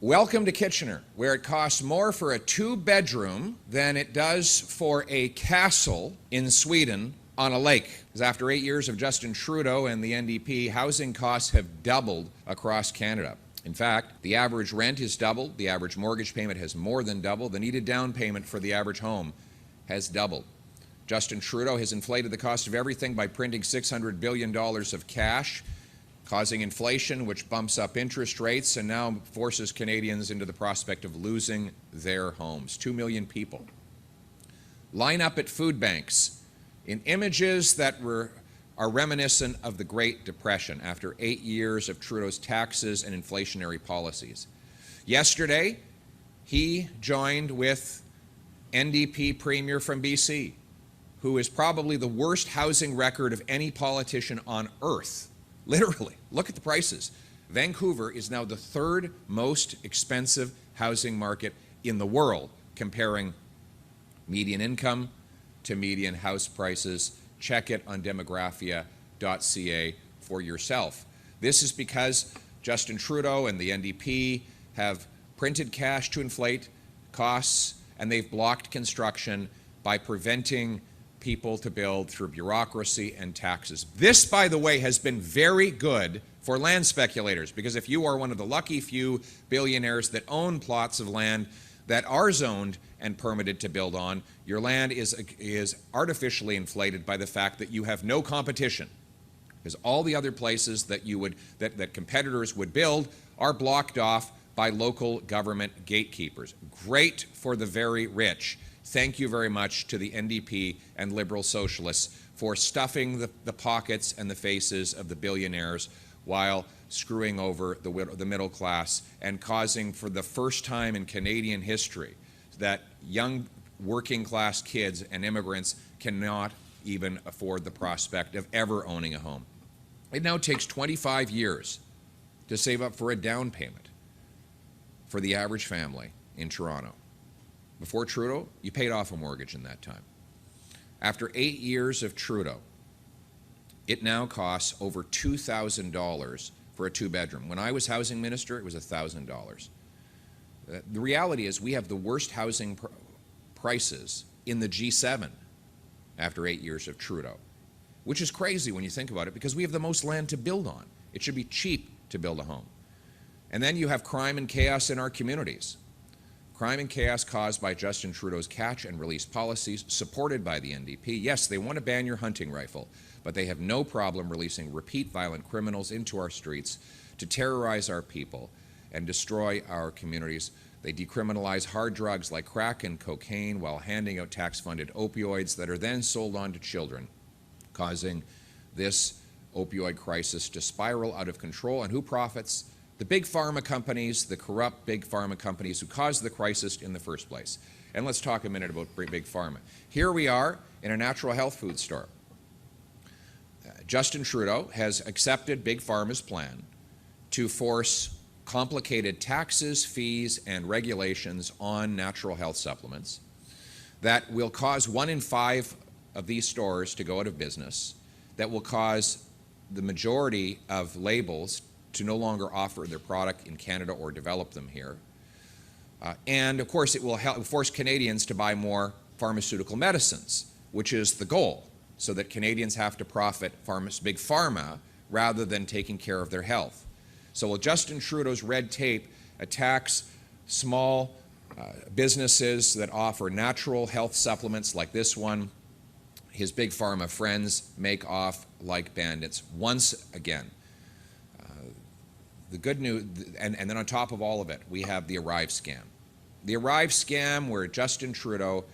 Welcome to Kitchener, where it costs more for a two-bedroom than it does for a castle in Sweden on a lake. Because after 8 years of Justin Trudeau and the NDP, housing costs have doubled across Canada. In fact, the average rent is doubled, the average mortgage payment has more than doubled, the needed down payment for the average home has doubled. Justin Trudeau has inflated the cost of everything by printing $600 billion of cash, causing inflation, which bumps up interest rates and now forces Canadians into the prospect of losing their homes. 2 million people line up at food banks in images that are reminiscent of the Great Depression after 8 years of Trudeau's taxes and inflationary policies. Yesterday, he joined with NDP Premier from BC, who is probably the worst housing record of any politician on earth. Literally, look at the prices. Vancouver is now the third most expensive housing market in the world, comparing median income to median house prices. Check it on demographia.ca for yourself. This is because Justin Trudeau and the NDP have printed cash to inflate costs, and they've blocked construction by preventing people to build through bureaucracy and taxes. This, by the way, has been very good for land speculators, because if you are one of the lucky few billionaires that own plots of land that are zoned and permitted to build on, your land is artificially inflated by the fact that you have no competition, because all the other places that that competitors would build are blocked off by local government gatekeepers. Great for the very rich. Thank you very much to the NDP and Liberal Socialists for stuffing the pockets and the faces of the billionaires while screwing over the middle class and causing, for the first time in Canadian history, that young working class kids and immigrants cannot even afford the prospect of ever owning a home. It now takes 25 years to save up for a down payment for the average family in Toronto. Before Trudeau, you paid off a mortgage in that time. After 8 years of Trudeau, it now costs over $2,000 for a two-bedroom. When I was housing minister, it was $1,000. The reality is we have the worst housing prices in the G7 after 8 years of Trudeau, which is crazy when you think about it, because we have the most land to build on. It should be cheap to build a home. And then you have crime and chaos in our communities. Crime and chaos caused by Justin Trudeau's catch and release policies, supported by the NDP. Yes, they want to ban your hunting rifle, but they have no problem releasing repeat violent criminals into our streets to terrorize our people and destroy our communities. They decriminalize hard drugs like crack and cocaine while handing out tax-funded opioids that are then sold on to children, causing this opioid crisis to spiral out of control. And who profits? The big pharma companies, the corrupt big pharma companies who caused the crisis in the first place. And let's talk a minute about big pharma. Here we are in a natural health food store. Justin Trudeau has accepted big pharma's plan to force complicated taxes, fees, and regulations on natural health supplements that will cause 1 in 5 of these stores to go out of business, that will cause the majority of labels to no longer offer their product in Canada or develop them here. And of course, it will force Canadians to buy more pharmaceutical medicines, which is the goal, so that Canadians have to profit big pharma rather than taking care of their health. So while Justin Trudeau's red tape attacks small businesses that offer natural health supplements like this one, his big pharma friends make off like bandits once again. The good news, and then on top of all of it, we have the Arrive scam. The Arrive scam, where Justin Trudeau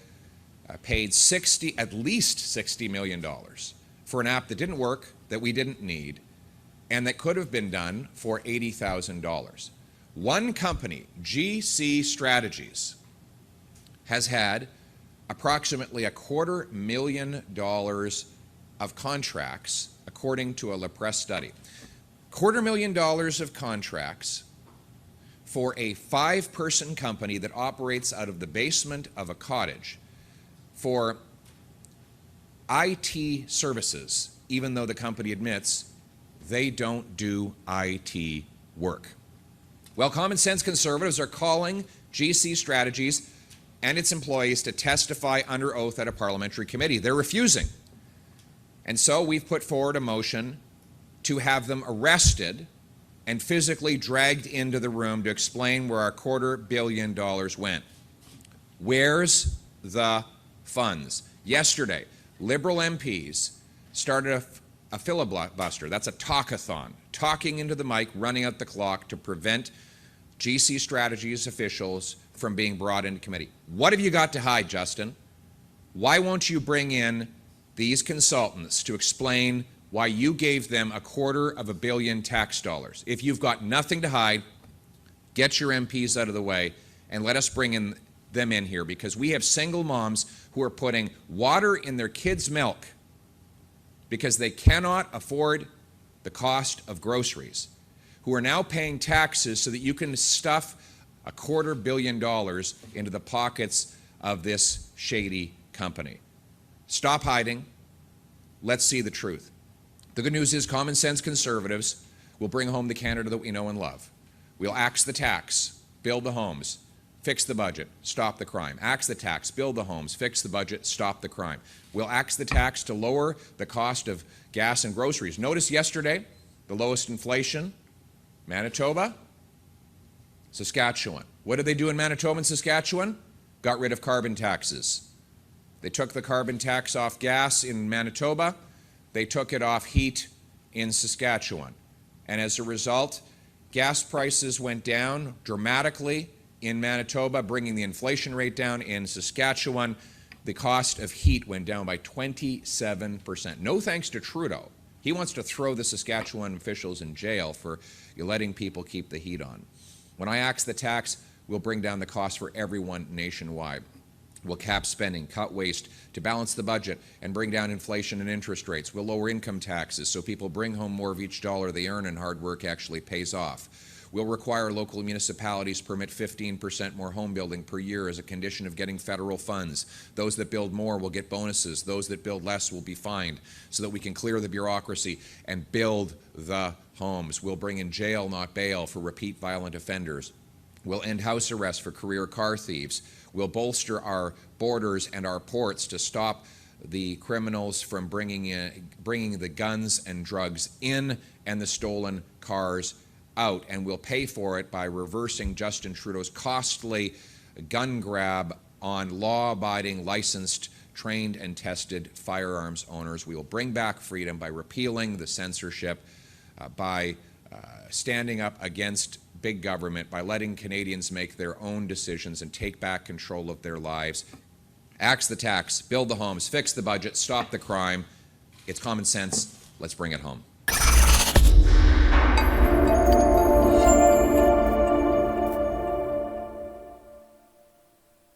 paid at least $60 million for an app that didn't work, that we didn't need, and that could have been done for $80,000. One company, GC Strategies, has had approximately $250,000 of contracts, according to a La Presse study. $250,000 of contracts for a 5-person company that operates out of the basement of a cottage for IT services, even though the company admits they don't do IT work. Well, common sense conservatives are calling GC Strategies and its employees to testify under oath at a parliamentary committee. They're refusing. And so we've put forward a motion to have them arrested and physically dragged into the room to explain where our $250 million went. Where's the funds? Yesterday, Liberal MPs started a filibuster. That's a talkathon, talking into the mic, running out the clock to prevent GC Strategies officials from being brought into committee. What have you got to hide, Justin? Why won't you bring in these consultants to explain why you gave them $250 million tax dollars? If you've got nothing to hide, get your MPs out of the way and let us bring them in here, because we have single moms who are putting water in their kids' milk because they cannot afford the cost of groceries, who are now paying taxes so that you can stuff $250 million into the pockets of this shady company. Stop hiding. Let's see the truth. The good news is common sense conservatives will bring home the Canada that we know and love. We'll axe the tax, build the homes, fix the budget, stop the crime. Axe the tax, build the homes, fix the budget, stop the crime. We'll axe the tax to lower the cost of gas and groceries. Notice yesterday, the lowest inflation, Manitoba, Saskatchewan. What did they do in Manitoba and Saskatchewan? Got rid of carbon taxes. They took the carbon tax off gas in Manitoba. They took it off heat in Saskatchewan. And as a result, gas prices went down dramatically in Manitoba, bringing the inflation rate down. In Saskatchewan, the cost of heat went down by 27%. No thanks to Trudeau. He wants to throw the Saskatchewan officials in jail for letting people keep the heat on. When I axe the tax, we'll bring down the cost for everyone nationwide. We'll cap spending, cut waste to balance the budget and bring down inflation and interest rates. We'll lower income taxes so people bring home more of each dollar they earn and hard work actually pays off. We'll require local municipalities permit 15% more home building per year as a condition of getting federal funds. Those that build more will get bonuses. Those that build less will be fined, so that we can clear the bureaucracy and build the homes. We'll bring in jail, not bail, for repeat violent offenders. We'll end house arrest for career car thieves. We'll bolster our borders and our ports to stop the criminals from bringing the guns and drugs in and the stolen cars out. And we'll pay for it by reversing Justin Trudeau's costly gun grab on law-abiding, licensed, trained and tested firearms owners. We will bring back freedom by repealing the censorship, by standing up against big government, by letting Canadians make their own decisions and take back control of their lives. Axe the tax, build the homes, fix the budget, stop the crime. It's common sense. Let's bring it home.